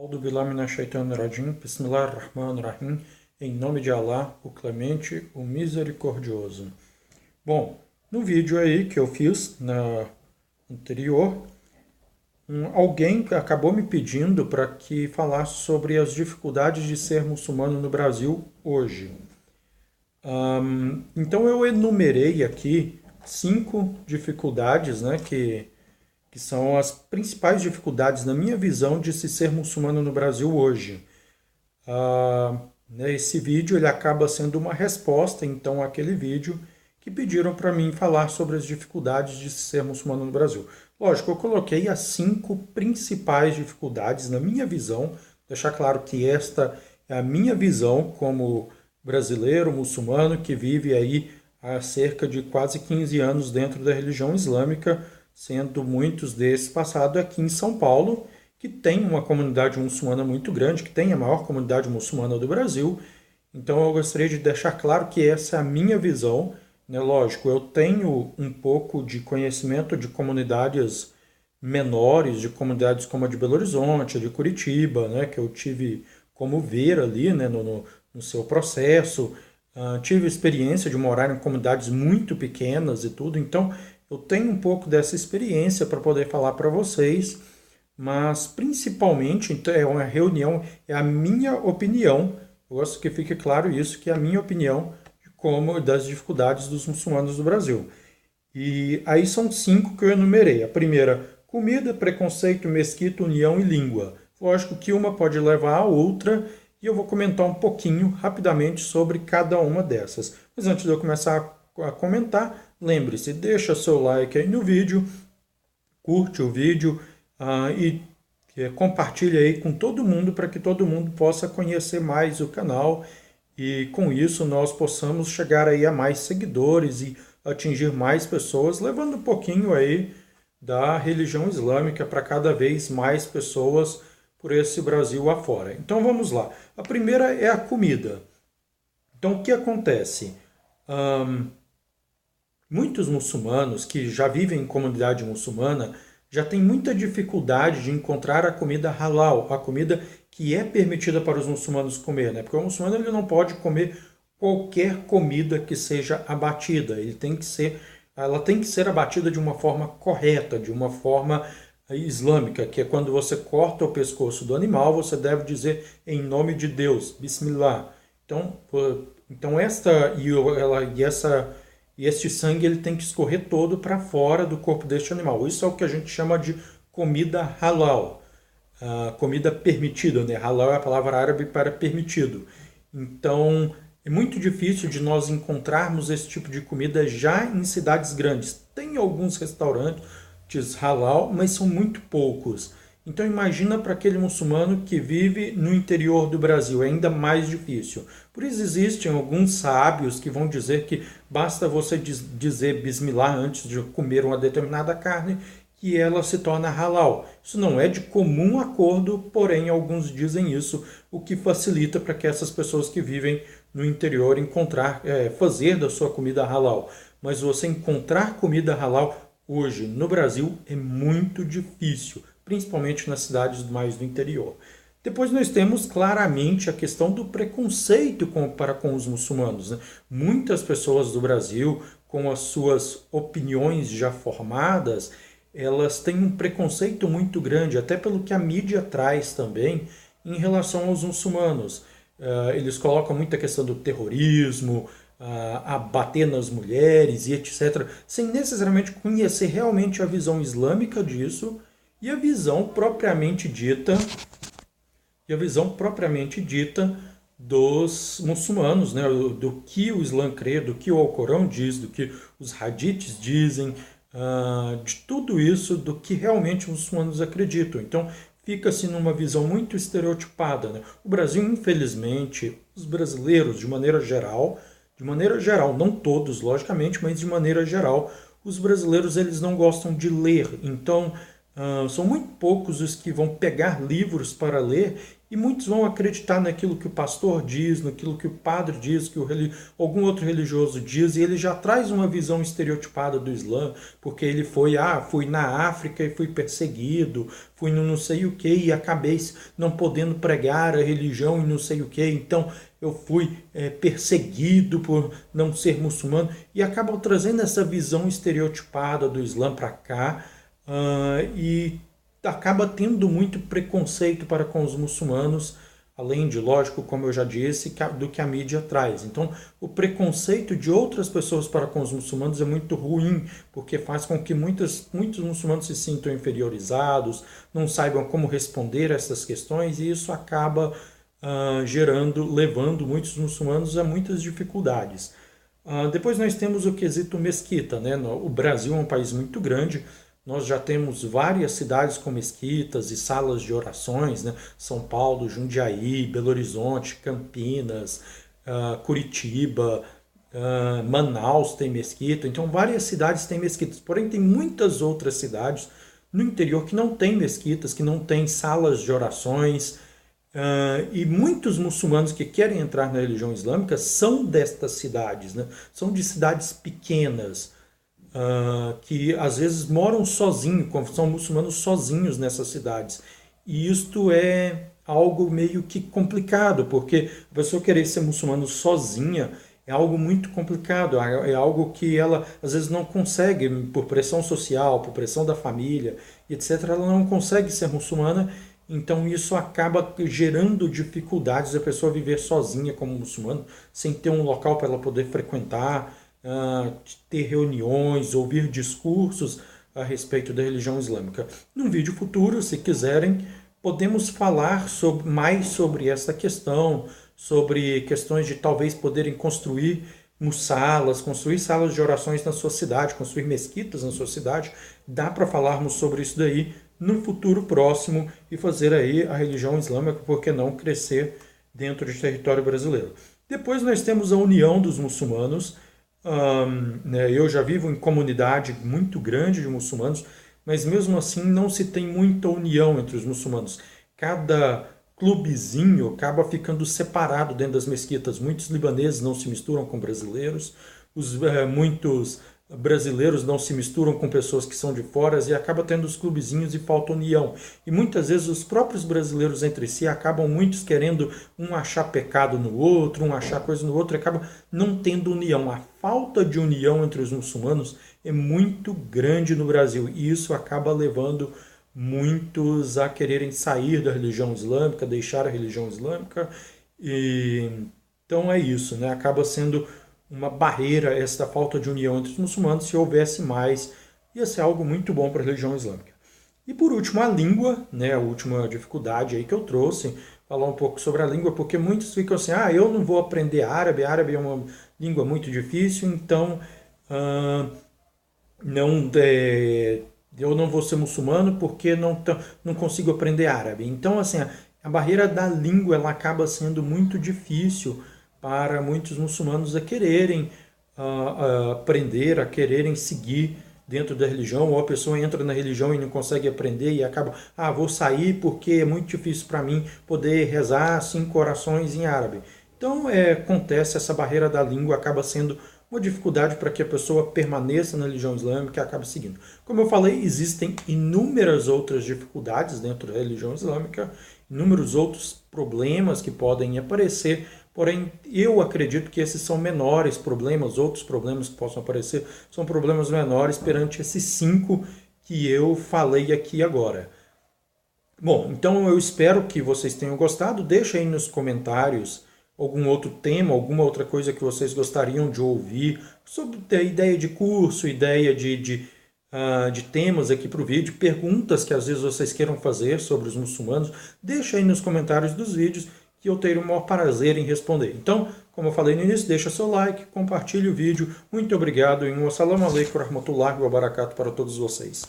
Audu billahi minash-shaytanir-rajim. Bismillahir-rahmanir-rahim. Em nome de Allah, o Clemente, o Misericordioso. Bom, no vídeo aí que eu fiz na anterior, alguém acabou me pedindo para que falasse sobre as dificuldades de ser muçulmano no Brasil hoje. Então eu enumerei aqui 5 dificuldades, né, que são as principais dificuldades, na minha visão, de se ser muçulmano no Brasil hoje. Esse vídeo ele acaba sendo uma resposta, então, àquele vídeo que pediram para mim falar sobre as dificuldades de se ser muçulmano no Brasil. Lógico, eu coloquei as 5 principais dificuldades, na minha visão, deixar claro que esta é a minha visão como brasileiro, muçulmano, que vive aí há cerca de quase 15 anos dentro da religião islâmica, sendo muitos desses passados aqui em São Paulo, que tem uma comunidade muçulmana muito grande, que tem a maior comunidade muçulmana do Brasil. Então eu gostaria de deixar claro que essa é a minha visão, né? Lógico, eu tenho um pouco de conhecimento de comunidades menores, de comunidades como a de Belo Horizonte, a de Curitiba, né? Que eu tive como ver ali, né? No seu processo. Tive experiência de morar em comunidades muito pequenas e tudo, então eu tenho um pouco dessa experiência para poder falar para vocês, mas principalmente então, é uma reunião, é a minha opinião. Eu gosto que fique claro isso, que é a minha opinião de como das dificuldades dos muçulmanos do Brasil. E aí são 5 que eu enumerei. A primeira, comida, preconceito, mesquita, união e língua. Lógico que uma pode levar a outra e eu vou comentar um pouquinho rapidamente sobre cada uma dessas. Mas antes de eu começar a comentar, lembre-se, deixa seu like aí no vídeo, curte o vídeo e compartilha aí com todo mundo para que todo mundo possa conhecer mais o canal e com isso nós possamos chegar aí a mais seguidores e atingir mais pessoas, levando um pouquinho aí da religião islâmica para cada vez mais pessoas por esse Brasil afora. Então vamos lá. A primeira é a comida. Então o que acontece? Muitos muçulmanos que já vivem em comunidade muçulmana já têm muita dificuldade de encontrar a comida halal, a comida que é permitida para os muçulmanos comer, né? Porque o muçulmano ele não pode comer qualquer comida que seja abatida. Ela tem que ser abatida de uma forma correta, de uma forma islâmica, que é quando você corta o pescoço do animal, você deve dizer em nome de Deus, Bismillah. Então este sangue ele tem que escorrer todo para fora do corpo deste animal. Isso é o que a gente chama de comida halal, comida permitida, né? Halal é a palavra árabe para permitido. Então é muito difícil de nós encontrarmos esse tipo de comida já em cidades grandes. Tem alguns restaurantes halal, mas são muito poucos. Então imagina para aquele muçulmano que vive no interior do Brasil, é ainda mais difícil. Por isso existem alguns sábios que vão dizer que basta você dizer Bismillah antes de comer uma determinada carne que ela se torna halal. Isso não é de comum acordo, porém alguns dizem isso, o que facilita para que essas pessoas que vivem no interior fazer da sua comida halal. Mas você encontrar comida halal hoje no Brasil é muito difícil, principalmente nas cidades mais do interior. Depois nós temos claramente a questão do preconceito para com os muçulmanos, né? Muitas pessoas do Brasil, com as suas opiniões já formadas, elas têm um preconceito muito grande, até pelo que a mídia traz também, em relação aos muçulmanos. Eles colocam muita questão do terrorismo, a bater nas mulheres e etc., sem necessariamente conhecer realmente a visão islâmica disso e a visão propriamente dita dos muçulmanos, né? Do que o Islã crê, do que o Alcorão diz, do que os hadiths dizem, de tudo isso, do que realmente os muçulmanos acreditam. Então fica-se numa visão muito estereotipada, né? O Brasil, infelizmente, os brasileiros, de maneira geral, não todos, logicamente, mas de maneira geral, os brasileiros eles não gostam de ler. Então, São muito poucos os que vão pegar livros para ler e muitos vão acreditar naquilo que o pastor diz, naquilo que o padre diz, que algum outro religioso diz, e ele já traz uma visão estereotipada do Islã, porque ele fui na África e fui perseguido, fui no não sei o que e acabei não podendo pregar a religião e não sei o que, então eu fui perseguido por não ser muçulmano, e acabam trazendo essa visão estereotipada do Islã para cá, e acaba tendo muito preconceito para com os muçulmanos, além de, lógico, como eu já disse, do que a mídia traz. Então, o preconceito de outras pessoas para com os muçulmanos é muito ruim, porque faz com que muitos muçulmanos se sintam inferiorizados, não saibam como responder a essas questões, e isso acaba levando muitos muçulmanos a muitas dificuldades. Depois nós temos o quesito mesquita, né? O Brasil é um país muito grande, nós já temos várias cidades com mesquitas e salas de orações, né? São Paulo, Jundiaí, Belo Horizonte, Campinas, Curitiba, Manaus tem mesquita. Então várias cidades têm mesquitas, porém tem muitas outras cidades no interior que não têm mesquitas, que não têm salas de orações. E muitos muçulmanos que querem entrar na religião islâmica são destas cidades, né? São de cidades pequenas, que às vezes moram sozinhos, são muçulmanos sozinhos nessas cidades. E isto é algo meio que complicado, porque a pessoa querer ser muçulmano sozinha é algo muito complicado, é algo que ela às vezes não consegue, por pressão social, por pressão da família, etc., ela não consegue ser muçulmana, então isso acaba gerando dificuldades da pessoa viver sozinha como muçulmano, sem ter um local para ela poder frequentar, ter reuniões, ouvir discursos a respeito da religião islâmica. Num vídeo futuro, se quiserem, podemos falar mais sobre essa questão, sobre questões de talvez poderem construir mussalas, construir salas de orações na sua cidade, construir mesquitas na sua cidade. Dá para falarmos sobre isso daí no futuro próximo e fazer aí a religião islâmica, por que não, crescer dentro do território brasileiro. Depois nós temos a União dos Muçulmanos. Né, eu já vivo em comunidade muito grande de muçulmanos, mas mesmo assim não se tem muita união entre os muçulmanos. Cada clubezinho acaba ficando separado dentro das mesquitas. Muitos libaneses não se misturam com brasileiros, muitos brasileiros não se misturam com pessoas que são de fora, e acaba tendo os clubezinhos e falta união. E muitas vezes os próprios brasileiros entre si acabam muitos querendo um achar pecado no outro, um achar coisa no outro, e acaba não tendo união. A falta de união entre os muçulmanos é muito grande no Brasil, e isso acaba levando muitos a quererem sair da religião islâmica, deixar a religião islâmica. Então é isso, né? Acaba sendo uma barreira essa falta de união entre os muçulmanos. Se houvesse mais, ia ser algo muito bom para a religião islâmica. E por último, a língua, né? A última dificuldade aí que eu trouxe, falar um pouco sobre a língua, porque muitos ficam assim, eu não vou aprender árabe é uma língua muito difícil, então eu não vou ser muçulmano porque não consigo aprender árabe. Então, assim, a barreira da língua ela acaba sendo muito difícil para muitos muçulmanos a quererem aprender, a quererem seguir dentro da religião, ou a pessoa entra na religião e não consegue aprender e acaba, vou sair porque é muito difícil para mim poder rezar 5 orações em árabe. Então, acontece, essa barreira da língua acaba sendo uma dificuldade para que a pessoa permaneça na religião islâmica e acabe seguindo. Como eu falei, existem inúmeras outras dificuldades dentro da religião islâmica, inúmeros outros problemas que podem aparecer, porém eu acredito que esses são menores problemas, outros problemas que possam aparecer são problemas menores perante esses 5 que eu falei aqui agora. Bom, então eu espero que vocês tenham gostado. Deixa aí nos comentários algum outro tema, alguma outra coisa que vocês gostariam de ouvir, sobre a ideia de curso, ideia de temas aqui para o vídeo, perguntas que às vezes vocês queiram fazer sobre os muçulmanos. Deixa aí nos comentários dos vídeos que eu terei o maior prazer em responder. Então, como eu falei no início, deixa seu like, compartilhe o vídeo. Muito obrigado e um assalamu alaikum warahmatullahi wabarakatuh para todos vocês.